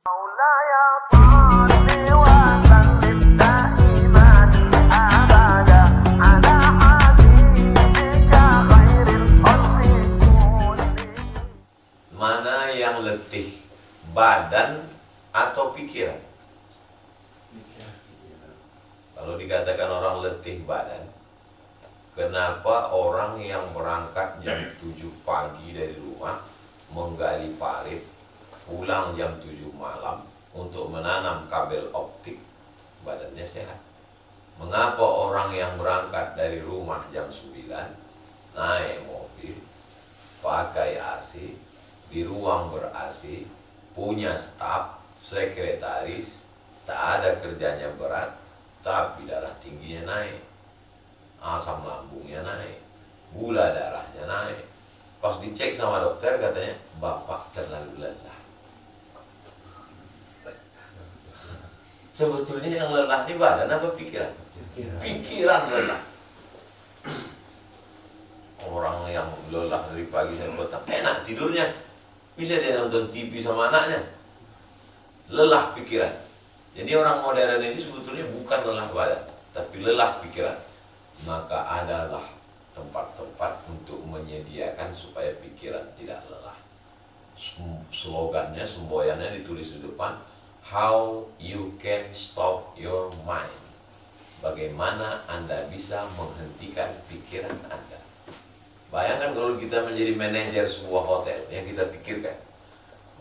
Mana yang letih, badan atau pikiran? Kalau dikatakan orang letih badan, kenapa orang yang berangkat jam 7 pagi dari rumah, menggali parit, pulang jam 7 malam untuk menanam kabel optik, badannya sehat? Mengapa orang yang berangkat dari rumah jam 9, naik mobil, pakai AC, di ruang ber-AC, punya staf, sekretaris, tak ada kerjanya berat, tapi darah tingginya naik, asam lambungnya naik, gula darahnya naik. Pas dicek sama dokter katanya, bapak terlalu lelah. Sebetulnya yang lelah di badan apa pikiran? Pikiran lelah. Orang yang lelah dari pagi sampai petang, enak tidurnya. Bisa dia nonton TV sama anaknya. Lelah pikiran. Jadi orang modern ini sebetulnya bukan lelah badan, tapi lelah pikiran. Maka adalah tempat-tempat untuk menyediakan supaya pikiran tidak lelah. Slogannya, semboyannya ditulis di depan, how you can stop your mind. Bagaimana Anda bisa menghentikan pikiran Anda. Bayangkan kalau kita menjadi manajer sebuah hotel, yang kita pikirkan,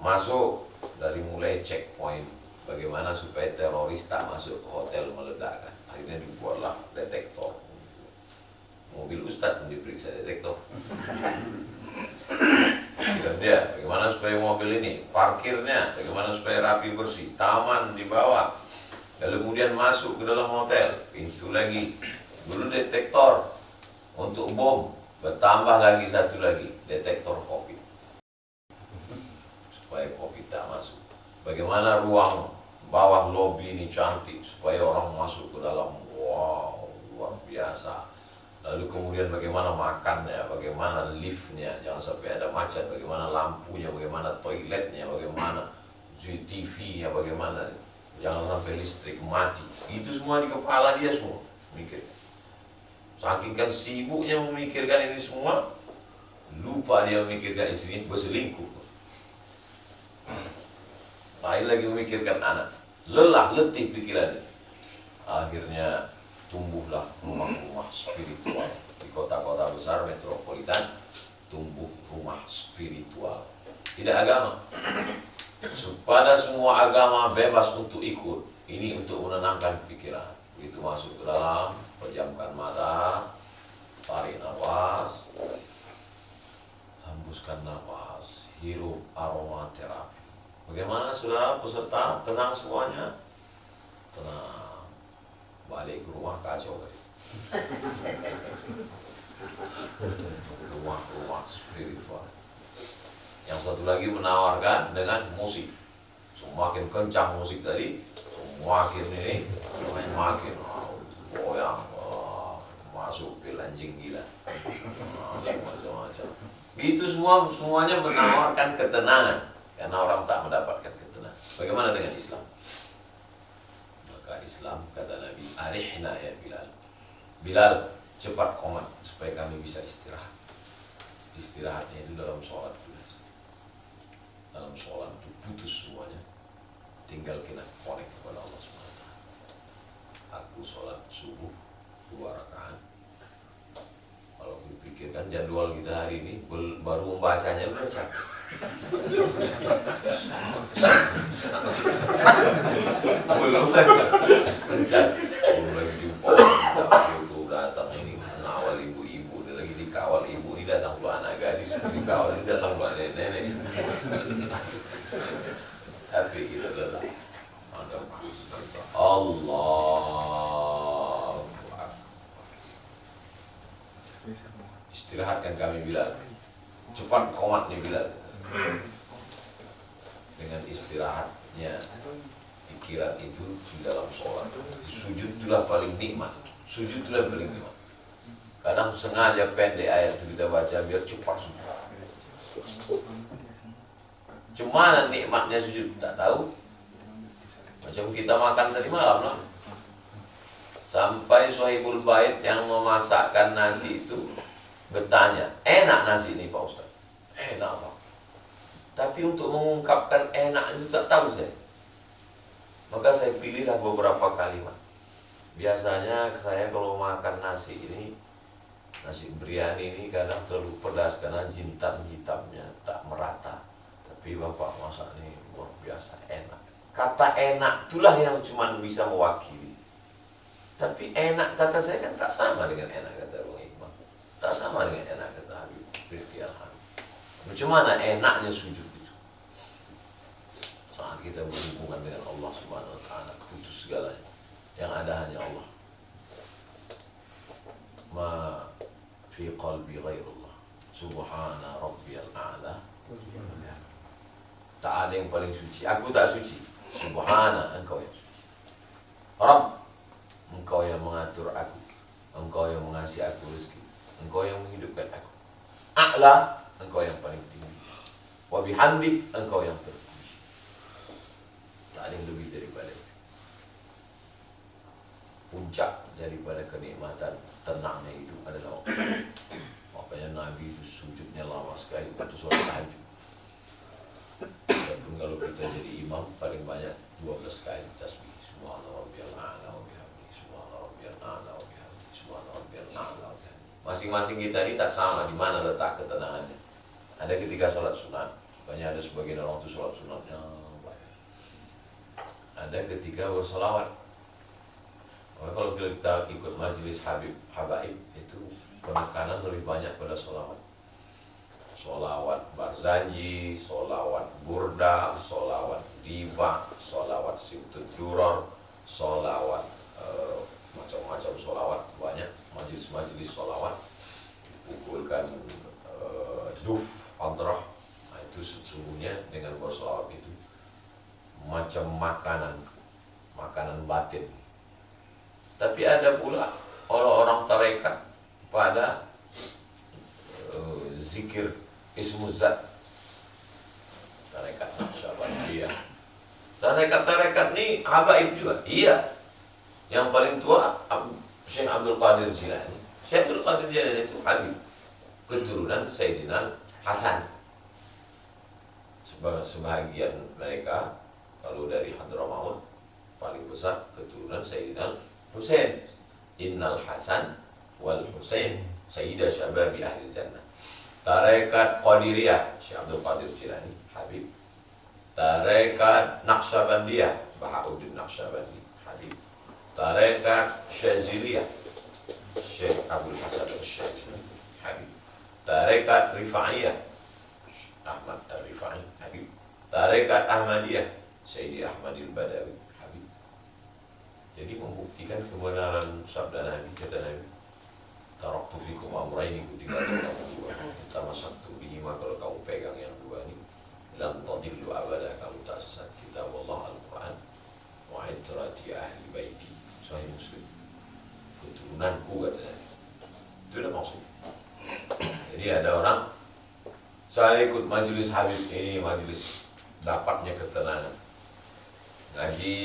masuk dari mulai checkpoint, bagaimana supaya teroris tak masuk ke hotel meledakkan. Akhirnya dibuatlah detektor. Mobil Ustadz diperiksa detektor. Dan dia, bagaimana supaya mobil ini, parkirnya, bagaimana supaya rapi bersih, taman di bawah. Lalu kemudian masuk ke dalam hotel, pintu lagi, dulu detektor untuk bom. Bertambah lagi satu lagi, detektor COVID, supaya COVID tak masuk. Bagaimana ruang bawah lobi ini cantik, supaya orang masuk ke dalam, wow, luar biasa. Lalu kemudian bagaimana makannya, bagaimana liftnya, jangan sampai ada macet, bagaimana lampunya, bagaimana toiletnya, bagaimana TV-nya, bagaimana, jangan sampai listrik mati. Itu semua di kepala dia semua, mikir. Saking kan sibuknya memikirkan ini semua, lupa dia memikirkan istrinya berselingkuh. Lain lagi memikirkan anak. Lelah, letih pikirannya. Akhirnya tumbuhlah rumah-rumah spiritual. Di kota-kota besar metropolitan, tumbuh rumah spiritual. Tidak agama. Pada semua agama bebas untuk ikut. Ini untuk menenangkan pikiran. Begitu masuk ke dalam, pejamkan mata, tarik nafas, hembuskan nafas, hirup aroma terapi. Bagaimana saudara peserta? Tenang semuanya? Tenang. Balik ke rumah kacau tadi. Rumah-rumah spiritual. Yang satu lagi menawarkan dengan musik. Semakin kencang musik tadi, semakin ini, semakin goyang, masuk pil anjing gila, macam-macam. Itu semuanya menawarkan ketenangan, karena orang tak mendapatkan ketenangan. Bagaimana dengan Islam? Maka Islam, kata Nabi, arihna ya Bilal. Bilal, cepat qomat supaya kami bisa istirahat. Istirahatnya itu dalam sholat. Dalam sholat itu putus semuanya, tinggal kita connect kepada Allah SWT. Aku sholat subuh 2 rakaat. Kalau dipikirkan jadwal kita hari ini, baru membacanya udah capek. Belum lagi jumpa itu datang ini mengawal ibu-ibu, dia lagi dikawal ibu, ini datang pula anak gadis, dikawal ini datang pula nenek. Tapi kita lelah. Allah, istirahatkan kami Bilal. Cepat qomat nih Bilal. Dengan istirahatnya pikiran itu di dalam sholat. Sujud itulah paling nikmat. Sujud itulah paling nikmat. Kadang sengaja pendek ayat itu kita baca biar cepat sujud. Cuma nikmatnya sujud tak tahu. Macam kita makan tadi malam lah. Sampai Sohibul Bait yang memasakkan nasi itu bertanya, enak nasi ini Pak Ustaz? Enak Pak. Tapi untuk mengungkapkan enak itu tak tahu saya. Maka saya pilihlah beberapa kalimat. Biasanya saya kalau makan nasi ini, nasi biryani ini kadang terlalu pedas karena jintan hitamnya tak merata. Tapi Bapak masak ini luar biasa enak. Kata enak itulah yang cuma bisa mewakili. Tapi enak kata saya kan tak sama dengan enak kata Bang Iqbal. Tak sama dengan enak kata Habib Rifki Al-Habib. Macam mana enaknya sujud itu? Saat kita berhubungan dengan Allah Subhanahu Wa Taala, putus segalanya. Yang ada hanya Allah. Ma fi qalbi ghairullah. Subhana rabbiyal a'la. Tak ada yang paling suci. Aku tak suci. Subhana, engkau yang suci. Rabb, engkau yang mengatur aku. Engkau yang mengasih aku rezeki. Engkau yang menghidupkan aku. A'la, engkau yang paling tinggi. Wa bihamdi, engkau yang terpuji. Tak ada yang lebih daripada itu. Puncak daripada kenikmatan tenangnya hidup adalah waktu sujud. Makanya Nabi itu sujudnya lama sekali waktu sholat tahajud. Walaupun kalau kita jadi imam paling banyak 12 kali tasbih. Subhana rabbiyal a'la wa bihamdihi, subhana rabbiyal a'la wa bihamdihi, subhana rabbiyal a'la wa bihamdihi. Masing-masing kita ini tak sama di mana letak ketenangannya. Ada ketika sholat sunat, makanya ada sebagian orang itu sholat sunatnya banyak. Ada ketika berselawat. Maka kalau kita ikut majelis Habaib itu penekanan lebih banyak pada sholawat. Sholawat Barzanji, sholawat Burda, sholawat Diba, sholawat Sibtud Duror, sholawat macam-macam sholawat banyak, majelis-majelis sholawat dipukulkan duf, hadrah. Nah, itu sesungguhnya dengan bersolawat itu macam makanan batin. Tapi ada pula orang-orang tarekat pada zikir Ismu Zat, tarekat Naqsyabandiyah. Tarekat ni habaib juga. Iya. Yang paling tua Syekh Abdul Qadir Jilani. Syekh Abdul Qadir Jilani itu habib, keturunan Sayyidina Hasan. Sebahagian mereka kalau dari Hadramaut paling besar keturunan Sayyidina Husain. Innal Hasan wal Husain Sayyidah Syababi Ahli Jannah. Tarekat Qadiriyah Syekh Abdul Qadir Jilani habib. Tarekat Naqsyabandiyah Bahauddin Naqsyabandi habib. Tarekat Syaziliyah Syekh Abdul Hasan Al-Syazili habib. Tarekat Rifa'iyah Ahmad Al-Rifa'i habib. Tarekat Ahmadiyah Sayyidi Ahmadil Badawi habib. Jadi membuktikan kebenaran sabda Nabi, kata Nabi, taraktu fikum amraini, kutinggalkan kamu dua. Sama satu bihima, kalau kamu pegang yang dua ini, lam tadillu abada, kamu tak sesat. Kitab Allah Al-Quran wa itrati ahli baiti, Sahih Muslim. Keturunanku, kata Nabi. Itu dah maksud. Jadi ada orang, saya ikut majelis Habib ini, majelis dapatnya ketenangan, ngaji,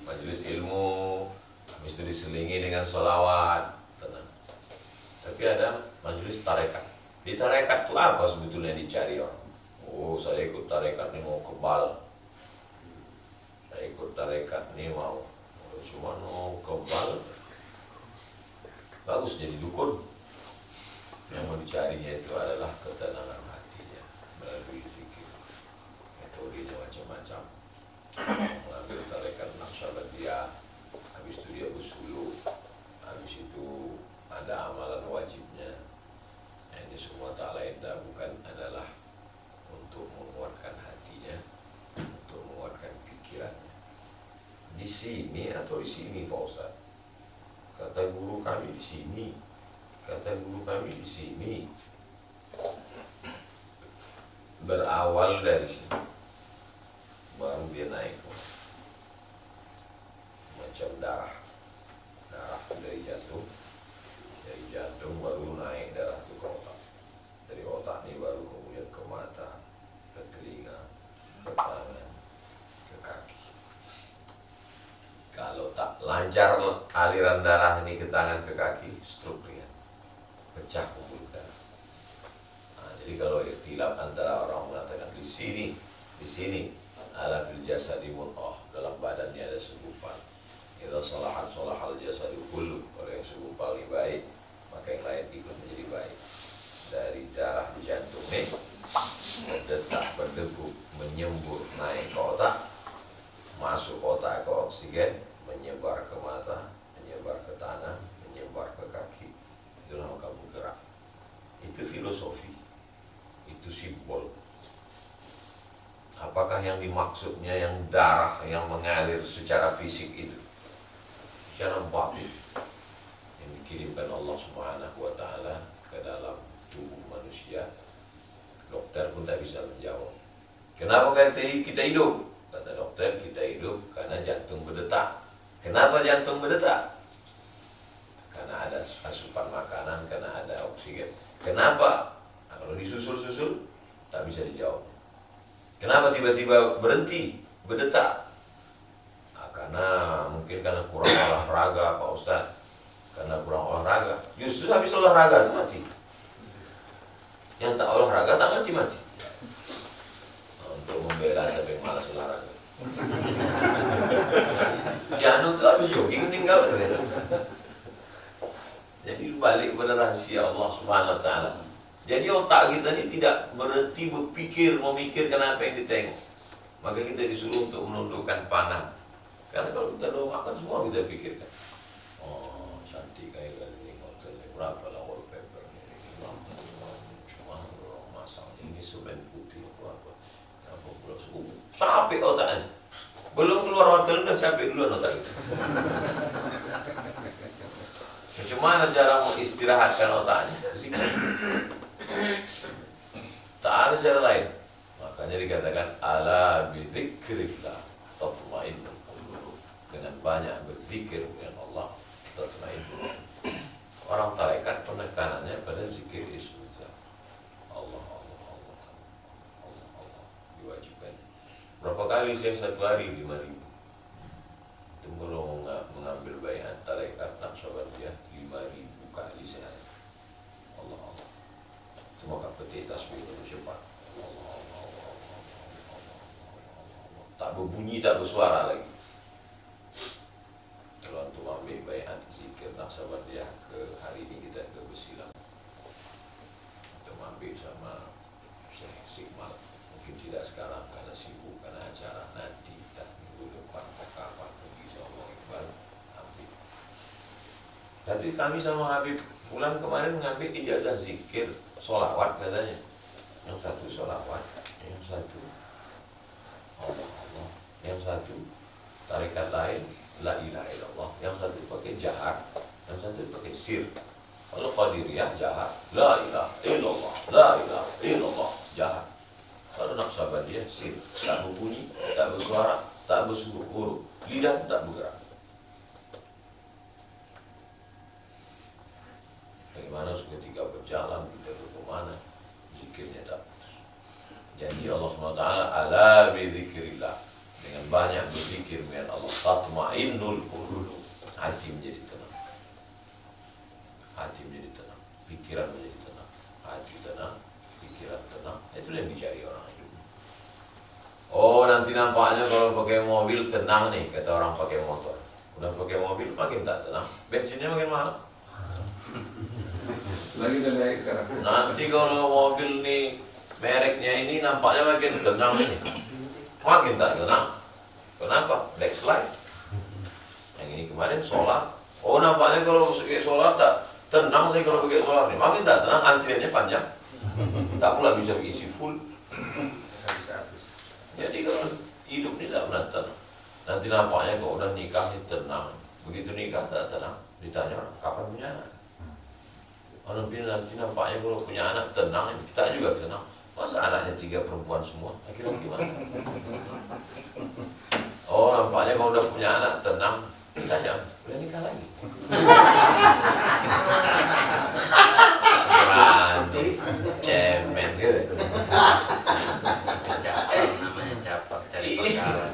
majelis ilmu, habis itu diselingi dengan sholawat, tenang. Tapi ada majelis tarekat. Di tarekat itu apa sebetulnya dicari orang? Oh, saya ikut tarekat ini mau kebal. Saya ikut tarekat ini mau cuma mau kebal. Bagus jadi dukun. Yang mau dicarinya itu adalah ketenangan hatinya melalui zikir. Metodenya macam-macam. Mengambil tarekat Naqsyabandiyah, habis itu dia usul, habis itu ada amalan wajibnya. Ini semua tak lain dah bukan adalah untuk menguatkan hatinya, untuk menguatkan pikirannya. Di sini atau di sini Pak Ustaz? Kata guru kami di sini, kata guru kami di sini. Berawal dari sini, baru dia naik macam darah dari jantung baru naik darah itu ke otak, dari otak ini baru kemudian ke mata, ke telinga, ke tangan, ke kaki. lancar aliran darah ini ke tangan ke kaki, stroke ringan, pecah pembuluh darah. Nah, jadi kalau ikhtilaf antara orang mengatakan di sini ala fil jasadi mudghah, dalam badannya ada segumpal. Idza salahat salahal jasadu kullu, kalau yang segumpal ini baik, maka yang lain ikut menjadi baik. Dari darah di jantung nih berdetak, berdegup, menyembur naik ke otak, masuk otak ke oksigen, menyebar ke mata, menyebar ke tangan, menyebar ke kaki. Itulah maka bergerak. Itu filosofi, itu simbol. Apakah yang dimaksudnya yang darah yang mengalir secara fisik itu? Secara batin yang dikirimkan Allah Subhanahu wa Ta'ala ke dalam tubuh manusia. Dokter pun tak bisa menjawab. Kenapa kita hidup? Kata dokter, kita hidup karena jantung berdetak. Kenapa jantung berdetak? Karena ada asupan makanan, karena ada oksigen. Kenapa? Nah, kalau disusul-susul tak bisa dijawab. Kenapa tiba-tiba berhenti berdetak? Nah, karena mungkin karena kurang olahraga, Pak Ustadz. Karena kurang olahraga. Justru habis olahraga itu mati. Yang tak olahraga tak mati-mati. Nah, untuk membela siapa yang malas olahraga. Jangan itu habis jogging tinggal. Jadi balik pada rahasia Allah Subhanahu wa Ta'ala. Jadi otak kita ini tidak berhenti berpikir, memikirkan apa yang ditengok. Maka kita disuruh untuk menundukkan pandang. Karena kalau kita udah makan semua kita pikirkan. Oh, cantik kayak gini, hotelnya berapa lah wallpaper ini, cuma masang ini semen putih apa pula capek otaknya. Belum keluar hotel udah capek duluan otak itu. Bagaimana cara mau istirahatkan otaknya? Tak ada cara lain. Makanya dikatakan ala bidzikrillah tatma'innul qulub. Dengan banyak berzikir dengan Allah tatma'innul. Orang tarekat penekanannya pada zikir ismullah. Allah diwajibkan. Berapa kali saya satu hari 5.000. Itu kalau mengambil baiat tarekat Naqsabandiyah 5.000 kali sehari. Allah. Semoga petik tasbih itu cepat. Tak berbunyi, tak bersuara lagi. Kalau antum ambil baiat zikir Naqsabandiyah ke hari ini kita ke Besilang. Kita ambil sama Syekh Sigmal. Mungkin tidak sekarang karena sibuk, karena acara nanti tak minggu depan kapan pergi sama Iqbal ambil. Tapi kami sama Habib Fulan kemarin mengambil ijazah zikir sholawat katanya. Yang satu sholawat, yang satu Allah, yang satu tarikat lain la ilaha illallah, yang satu pakai jahar, yang satu pakai sir. Kalau Qadiriyah jahar, la ilaha illallah, la ilaha illallah, jahar. Kalau Naqsabandiyah sir, tak berbunyi, tak bersuara, tak bersuara, lidah tak bergerak. Bagaimana ketika berjalan kita kemana, zikirnya tak putus. Jadi Allah SWT ala bizikrillah, dengan banyak berzikir dengan Allah tatma'innul qulub, hati menjadi tenang, hati menjadi tenang, pikiran menjadi tenang, hati tenang, pikiran tenang. Itu yang dicari orang hidup. Oh, nanti nampaknya kalau pakai mobil tenang nih, kata orang pakai motor. Udah pakai mobil makin tak tenang, bensinnya makin mahal. Lagi udah naik sekarang. Nanti kalau mobil nih mereknya ini nampaknya makin tenang ini, makin tak tenang. Kenapa? Backslide. Yang ini kemarin solar. Oh, nampaknya kalau pakai solar tak tenang. Saya kalau pakai solar nih makin tak tenang, antriannya panjang. Tak pula bisa isi full. Jadi kalau hidup ini tak pernah tenang. Nanti nampaknya kalau udah nikah ini tenang. Begitu nikah tak tenang. Ditanya orang kapan punya anak. Orang nanti nampaknya kalau punya anak tenang, kita juga tenang. Masa anaknya 3 perempuan semua? Akhirnya gimana? Oh, nampaknya kalau udah punya anak tenang, tanya, udah nikah lagi? Berani, cemen gitu. Namanya capak, cari perkara.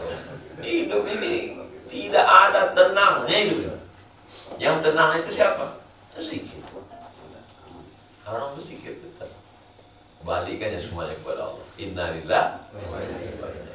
Hidup ini tidak ada tenangnya hidup. Yang tenang itu siapa? Zikir. Orang berzikir tetap. Balikannya semuanya kepada Allah. Innalillahi wa inna ilaihi raji'un.